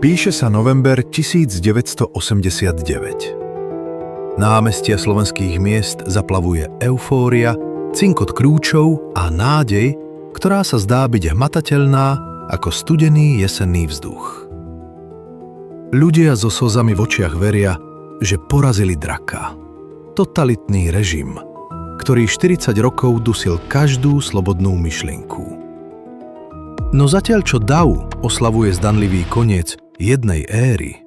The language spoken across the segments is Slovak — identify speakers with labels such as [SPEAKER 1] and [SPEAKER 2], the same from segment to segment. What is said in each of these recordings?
[SPEAKER 1] Píše sa november 1989. Námestia slovenských miest zaplavuje eufória, cinkot krúčov a nádej, ktorá sa zdá byť hmatateľná ako studený jesenný vzduch. Ľudia so slzami v očiach veria, že porazili draka. Totalitný režim, ktorý 40 rokov dusil každú slobodnú myšlienku. No zatiaľ čo dav oslavuje zdanlivý koniec jednej éry,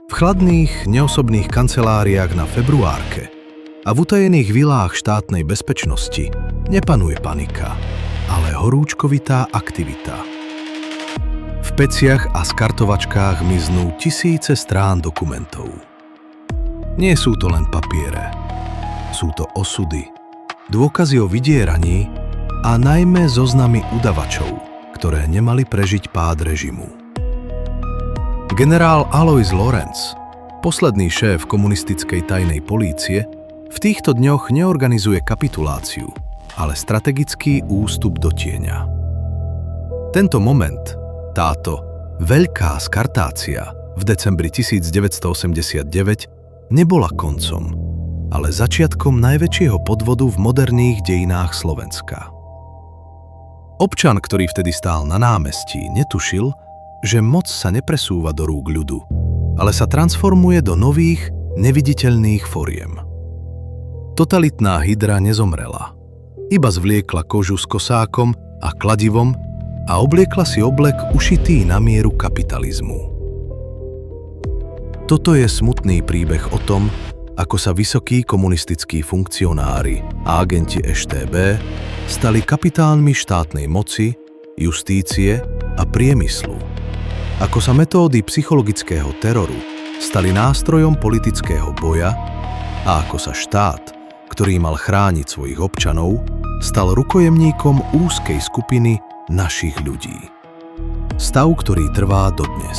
[SPEAKER 1] v chladných, neosobných kanceláriách na februárke a v utajených vilách štátnej bezpečnosti nepanuje panika, ale horúčkovitá aktivita. V peciach a skartovačkách miznú tisíce strán dokumentov. Nie sú to len papiere, sú to osudy, dôkazy o vydieraní a najmä zoznamy udavačov, ktoré nemali prežiť pád režimu. Generál Alois Lorenz, posledný šéf komunistickej tajnej polície, v týchto dňoch neorganizuje kapituláciu, ale strategický ústup do tieňa. Tento moment, táto veľká skartácia v decembri 1989 nebola koncom, ale začiatkom najväčšieho podvodu v moderných dejinách Slovenska. Občan, ktorý vtedy stál na námestí, netušil, že moc sa nepresúva do rúk ľudu, ale sa transformuje do nových, neviditeľných foriem. Totalitná hydra nezomrela, iba zvliekla kožu s kosákom a kladivom a obliekla si oblek ušitý na mieru kapitalizmu. Toto je smutný príbeh o tom, ako sa vysokí komunistickí funkcionári a agenti EŠTB stali kapitánmi štátnej moci, justície a priemyslu. Ako sa metódy psychologického teroru stali nástrojom politického boja a ako sa štát, ktorý mal chrániť svojich občanov, stal rukojemníkom úzkej skupiny našich ľudí. Stav, ktorý trvá dodnes.